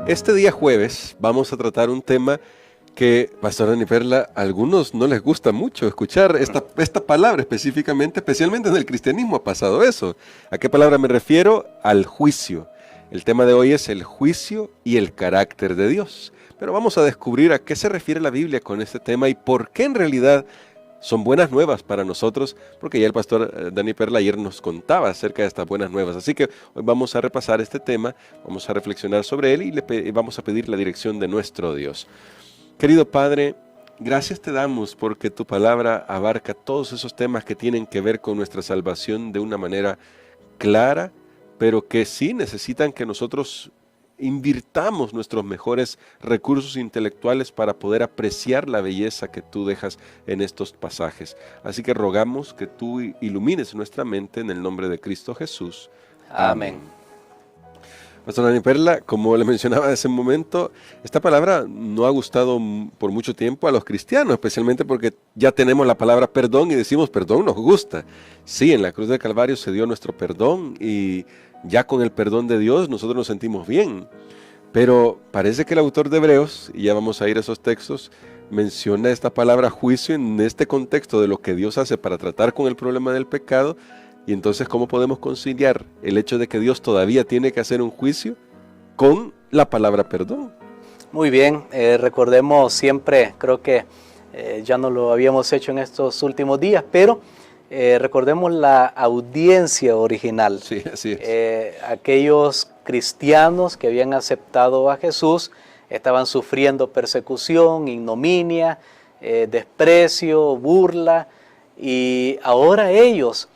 Este día jueves vamos a tratar un tema que, Pastor Dani Perla, a algunos no les gusta mucho escuchar esta palabra específicamente, especialmente en el cristianismo ha pasado eso. ¿A qué palabra me refiero? Al juicio. El tema de hoy es el juicio y el carácter de Dios. Pero vamos a descubrir a qué se refiere la Biblia con este tema y por qué en realidad son buenas nuevas para nosotros, porque ya el pastor Dani Perla ayer nos contaba acerca de estas buenas nuevas. Así que hoy vamos a repasar este tema, vamos a reflexionar sobre él y vamos a pedir la dirección de nuestro Dios. Querido Padre, gracias te damos porque tu palabra abarca todos esos temas que tienen que ver con nuestra salvación de una manera clara, pero que sí necesitan que nosotros invirtamos nuestros mejores recursos intelectuales para poder apreciar la belleza que tú dejas en estos pasajes. Así que rogamos que tú ilumines nuestra mente en el nombre de Cristo Jesús. Amén. Pastor Dani Perla, como le mencionaba hace un momento, esta palabra no ha gustado por mucho tiempo a los cristianos, especialmente porque ya tenemos la palabra perdón y decimos perdón nos gusta. Sí, en la cruz del Calvario se dio nuestro perdón y ya con el perdón de Dios nosotros nos sentimos bien. Pero parece que el autor de Hebreos, y ya vamos a ir a esos textos, menciona esta palabra juicio en este contexto de lo que Dios hace para tratar con el problema del pecado. Y entonces, ¿cómo podemos conciliar el hecho de que Dios todavía tiene que hacer un juicio con la palabra perdón? Muy bien, recordemos siempre, creo que ya no lo habíamos hecho en estos últimos días, pero recordemos la audiencia original. Sí, así es. Aquellos cristianos que habían aceptado a Jesús estaban sufriendo persecución, ignominia, desprecio, burla, y ahora ellos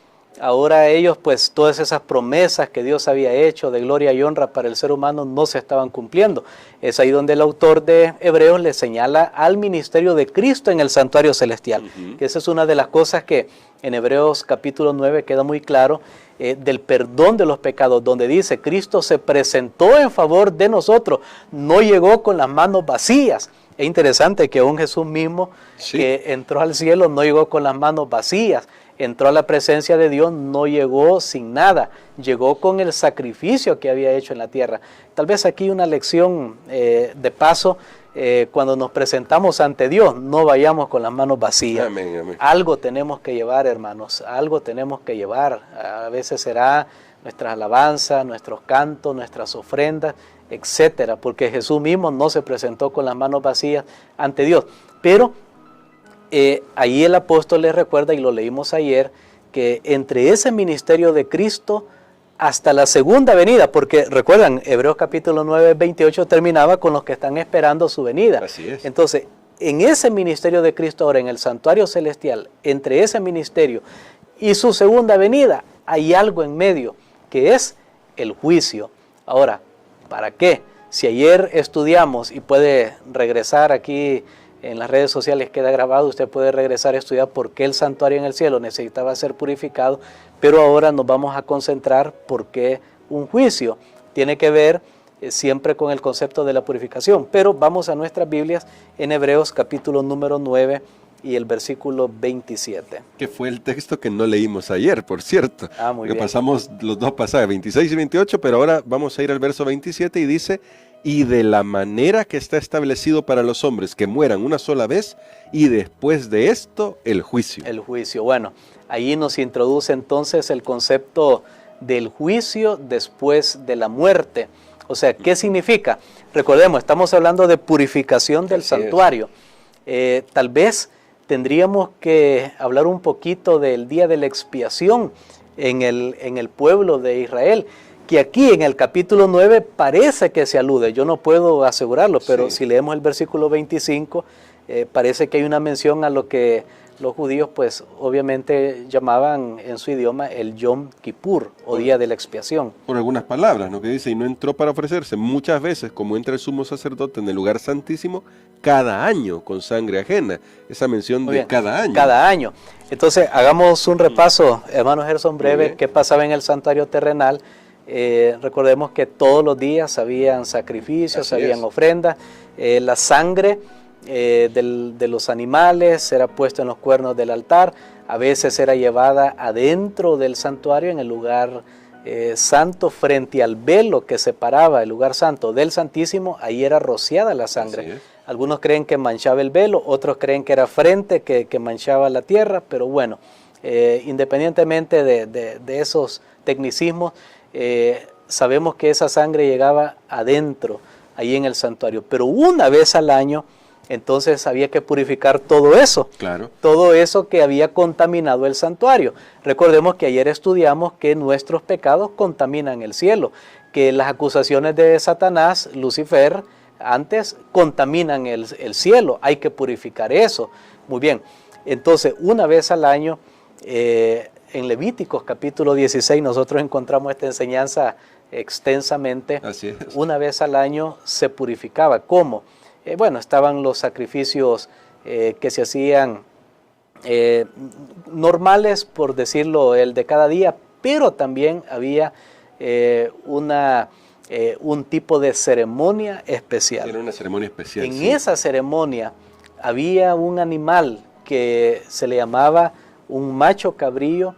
pues todas esas promesas que Dios había hecho de gloria y honra para el ser humano no se estaban cumpliendo. Es ahí donde el autor de Hebreos le señala al ministerio de Cristo en el santuario celestial, que esa es una de las cosas que en Hebreos capítulo 9 queda muy claro, del perdón de los pecados, donde dice Cristo se presentó en favor de nosotros, no llegó con las manos vacías. Es interesante que aún Jesús mismo, sí, que entró al cielo, no llegó con las manos vacías, entró a la presencia de Dios, no llegó sin nada, llegó con el sacrificio que había hecho en la tierra. Tal vez aquí una lección de paso, cuando nos presentamos ante Dios, no vayamos con las manos vacías. Amén, amén. Algo tenemos que llevar, hermanos, algo tenemos que llevar. A veces será nuestras alabanzas, nuestros cantos, nuestras ofrendas, etcétera, porque Jesús mismo no se presentó con las manos vacías ante Dios. Pero ahí el apóstol les recuerda, y lo leímos ayer, que entre ese ministerio de Cristo hasta la segunda venida, porque recuerdan, Hebreos capítulo 9, 28 terminaba con los que están esperando su venida. Así es. Entonces, en ese ministerio de Cristo ahora, en el santuario celestial, entre ese ministerio y su segunda venida, hay algo en medio, que es el juicio. Ahora, ¿para qué? Si ayer estudiamos, y puede regresar aquí en las redes sociales, queda grabado, usted puede regresar a estudiar por qué el santuario en el cielo necesitaba ser purificado, pero ahora nos vamos a concentrar por qué un juicio tiene que ver siempre con el concepto de la purificación. Pero vamos a nuestras Biblias en Hebreos capítulo número 9 y el versículo 27. Que fue el texto que no leímos ayer, por cierto. Muy bien. Pasamos los dos pasajes, 26 y 28, pero ahora vamos a ir al verso 27 y dice: y de la manera que está establecido para los hombres que mueran una sola vez, y después de esto, el juicio. El juicio. Bueno, ahí nos introduce entonces el concepto del juicio después de la muerte. O sea, ¿qué significa? Recordemos, estamos hablando de purificación del santuario. Tal vez tendríamos que hablar un poquito del día de la expiación en el pueblo de Israel, que aquí en el capítulo 9 parece que se alude, yo no puedo asegurarlo, pero sí, si leemos el versículo 25, parece que hay una mención a lo que los judíos pues obviamente llamaban en su idioma el Yom Kippur, o día de la expiación. Por algunas palabras, ¿no? Que dice: y no entró para ofrecerse muchas veces, como entra el sumo sacerdote en el lugar santísimo, cada año con sangre ajena. Esa mención de cada año. Cada año. Entonces, hagamos un repaso, hermano Gerson, breve, qué pasaba en el santuario terrenal. Recordemos que todos los días habían sacrificios, habían ofrendas, la sangre de los animales era puesta en los cuernos del altar, a veces era llevada adentro del santuario en el lugar santo, frente al velo que separaba el lugar santo del Santísimo, ahí era rociada la sangre. Algunos creen que manchaba el velo, otros creen que era frente, que manchaba la tierra, pero bueno, independientemente de esos tecnicismos, sabemos que esa sangre llegaba adentro, ahí en el santuario. Pero una vez al año, entonces había que purificar todo eso, todo eso que había contaminado el santuario. Recordemos que ayer estudiamos que nuestros pecados contaminan el cielo, que las acusaciones de Satanás, Lucifer, antes contaminan el cielo, hay que purificar eso. Muy bien, entonces una vez al año, en Levíticos capítulo 16 nosotros encontramos esta enseñanza extensamente. Así es. Una vez al año se purificaba. ¿Cómo? Bueno, estaban los sacrificios que se hacían normales, por decirlo, el de cada día, pero también había un tipo de ceremonia especial. Era una ceremonia especial. En esa ceremonia había un animal que se le llamaba un macho cabrío,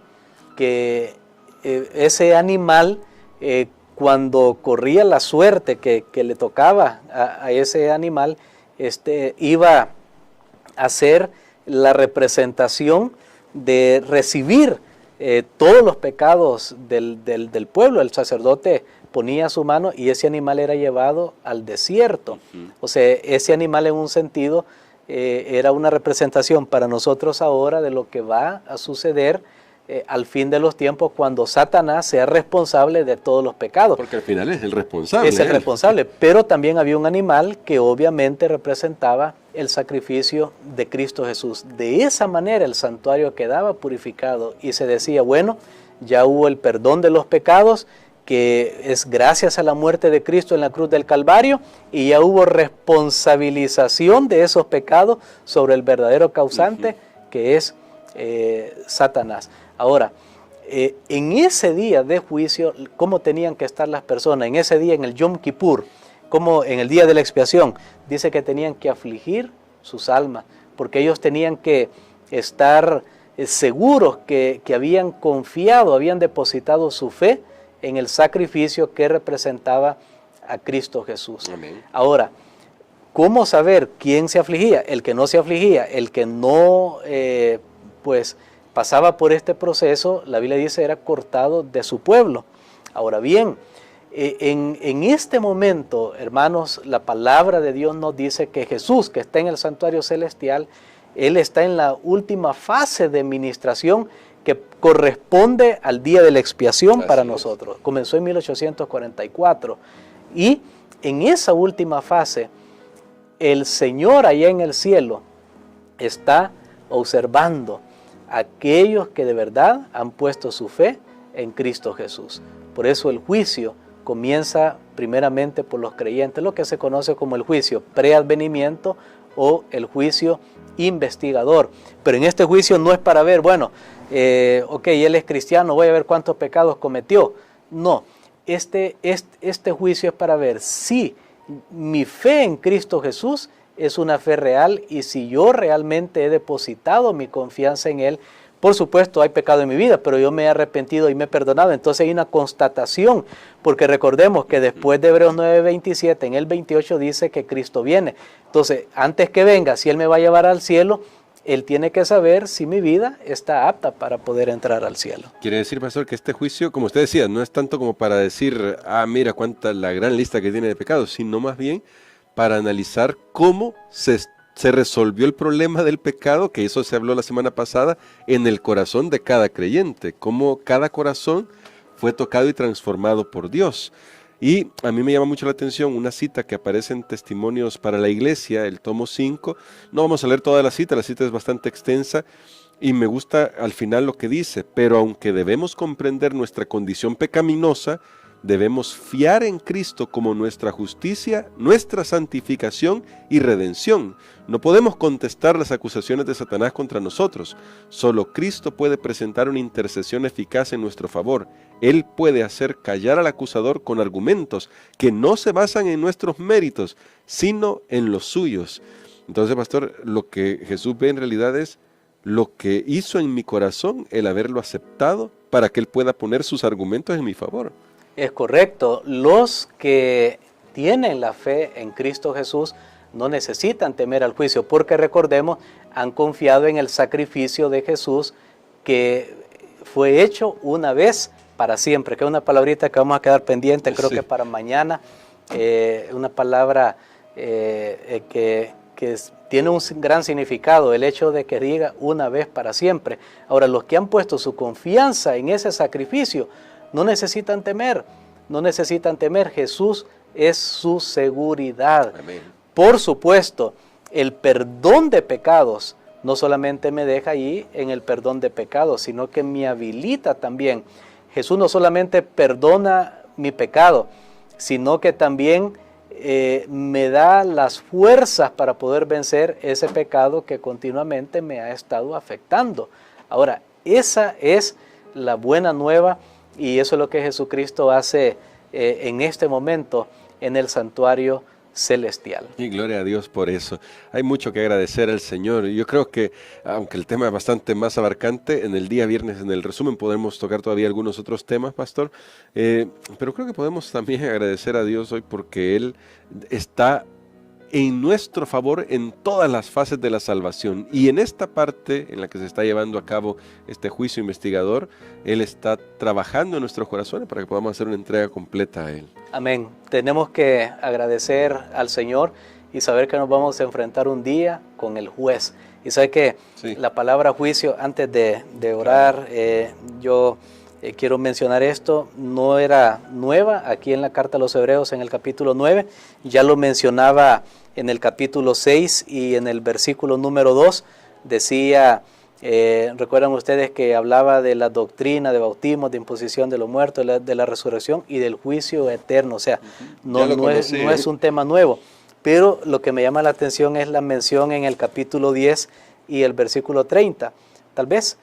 que ese animal, cuando corría la suerte que le tocaba a ese animal, iba a ser la representación de recibir todos los pecados del pueblo. El sacerdote ponía su mano y ese animal era llevado al desierto. O sea, ese animal en un sentido era una representación para nosotros ahora de lo que va a suceder al fin de los tiempos, cuando Satanás sea responsable de todos los pecados. Porque al final es el responsable. Es el responsable, pero también había un animal que obviamente representaba el sacrificio de Cristo Jesús. De esa manera el santuario quedaba purificado y se decía, bueno, ya hubo el perdón de los pecados, que es gracias a la muerte de Cristo en la cruz del Calvario, y ya hubo responsabilización de esos pecados sobre el verdadero causante, que es Satanás. Ahora, en ese día de juicio, ¿cómo tenían que estar las personas? En ese día, en el Yom Kippur, como en el día de la expiación, dice que tenían que afligir sus almas, porque ellos tenían que estar seguros que habían confiado, habían depositado su fe en el sacrificio que representaba a Cristo Jesús. Amén. Ahora, ¿cómo saber quién se afligía? El que no se afligía, el que no, pasaba por este proceso, la Biblia dice, era cortado de su pueblo. Ahora bien, en este momento, hermanos, la palabra de Dios nos dice que Jesús, que está en el santuario celestial, Él está en la última fase de ministración que corresponde al día de la expiación para nosotros. Comenzó en 1844 y en esa última fase, el Señor allá en el cielo está observando a aquellos que de verdad han puesto su fe en Cristo Jesús. Por eso el juicio comienza primeramente por los creyentes, lo que se conoce como el juicio preadvenimiento o el juicio investigador. Pero en este juicio no es para ver, bueno, él es cristiano, voy a ver cuántos pecados cometió. No, este juicio es para ver si mi fe en Cristo Jesús es una fe real y si yo realmente he depositado mi confianza en Él. Por supuesto hay pecado en mi vida, pero yo me he arrepentido y me he perdonado. Entonces hay una constatación, porque recordemos que después de Hebreos 9:27, en el 28 dice que Cristo viene. Entonces, antes que venga, si Él me va a llevar al cielo, Él tiene que saber si mi vida está apta para poder entrar al cielo. Quiere decir, pastor, que este juicio, como usted decía, no es tanto como para decir, mira cuánta la gran lista que tiene de pecados, sino más bien para analizar cómo se resolvió el problema del pecado, que eso se habló la semana pasada, en el corazón de cada creyente, cómo cada corazón fue tocado y transformado por Dios. Y a mí me llama mucho la atención una cita que aparece en Testimonios para la Iglesia, el tomo 5. No vamos a leer toda la cita es bastante extensa y me gusta al final lo que dice, pero aunque debemos comprender nuestra condición pecaminosa, debemos fiar en Cristo como nuestra justicia, nuestra santificación y redención. No podemos contestar las acusaciones de Satanás contra nosotros. Solo Cristo puede presentar una intercesión eficaz en nuestro favor. Él puede hacer callar al acusador con argumentos que no se basan en nuestros méritos, sino en los suyos. Entonces, pastor, lo que Jesús ve en realidad es lo que hizo en mi corazón, el haberlo aceptado para que Él pueda poner sus argumentos en mi favor. Es correcto. Los que tienen la fe en Cristo Jesús no necesitan temer al juicio, porque recordemos, han confiado en el sacrificio de Jesús que fue hecho una vez para siempre, que es una palabrita que vamos a quedar pendiente, creo que para mañana, una palabra que tiene un gran significado, el hecho de que diga una vez para siempre. Ahora, los que han puesto su confianza en ese sacrificio no necesitan temer, Jesús es su seguridad. Amén. Por supuesto, el perdón de pecados no solamente me deja ahí en el perdón de pecados, sino que me habilita también. Jesús no solamente perdona mi pecado, sino que también me da las fuerzas para poder vencer ese pecado que continuamente me ha estado afectando. Ahora, esa es la buena nueva y eso es lo que Jesucristo hace en este momento en el santuario celestial. Y gloria a Dios por eso. Hay mucho que agradecer al Señor. Yo creo que, aunque el tema es bastante más abarcante, en el día viernes, en el resumen, podemos tocar todavía algunos otros temas, pastor. Pero creo que podemos también agradecer a Dios hoy porque Él está en nuestro favor en todas las fases de la salvación. Y en esta parte en la que se está llevando a cabo este juicio investigador, Él está trabajando en nuestros corazones para que podamos hacer una entrega completa a Él. Amén. Tenemos que agradecer al Señor y saber que nos vamos a enfrentar un día con el juez. Y sabe que la palabra juicio, antes de orar, yo quiero mencionar esto, no era nueva aquí en la carta a los Hebreos en el capítulo 9, ya lo mencionaba en el capítulo 6 y en el versículo número 2, decía, recuerdan ustedes que hablaba de la doctrina de bautismo, de imposición de los muertos, de la resurrección y del juicio eterno, o sea, no es un tema nuevo, pero lo que me llama la atención es la mención en el capítulo 10 y el versículo 30, tal vez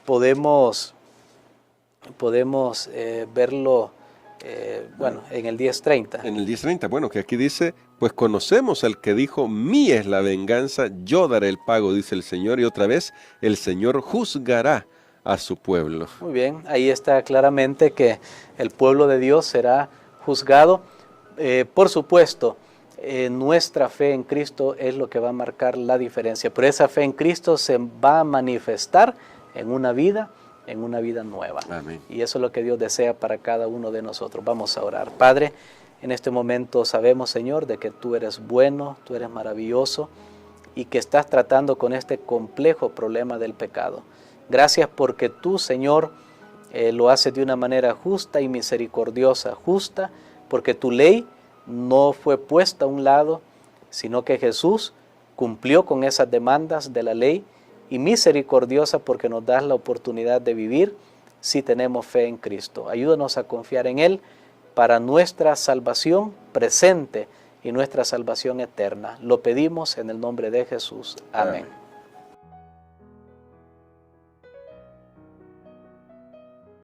podemos verlo en el 10:30. En el 10:30, bueno, que aquí dice, pues conocemos al que dijo, mía es la venganza, yo daré el pago, dice el Señor, y otra vez, el Señor juzgará a su pueblo. Muy bien, ahí está claramente que el pueblo de Dios será juzgado. Por supuesto, nuestra fe en Cristo es lo que va a marcar la diferencia, pero esa fe en Cristo se va a manifestar en una vida nueva. Amén. Y eso es lo que Dios desea para cada uno de nosotros. Vamos a orar. Padre, en este momento sabemos, Señor, de que tú eres bueno, tú eres maravilloso y que estás tratando con este complejo problema del pecado. Gracias porque tú, Señor, lo haces de una manera justa y misericordiosa. Justa porque tu ley no fue puesta a un lado, sino que Jesús cumplió con esas demandas de la ley, y misericordiosa porque nos das la oportunidad de vivir si tenemos fe en Cristo. Ayúdanos a confiar en Él para nuestra salvación presente y nuestra salvación eterna. Lo pedimos en el nombre de Jesús. Amén.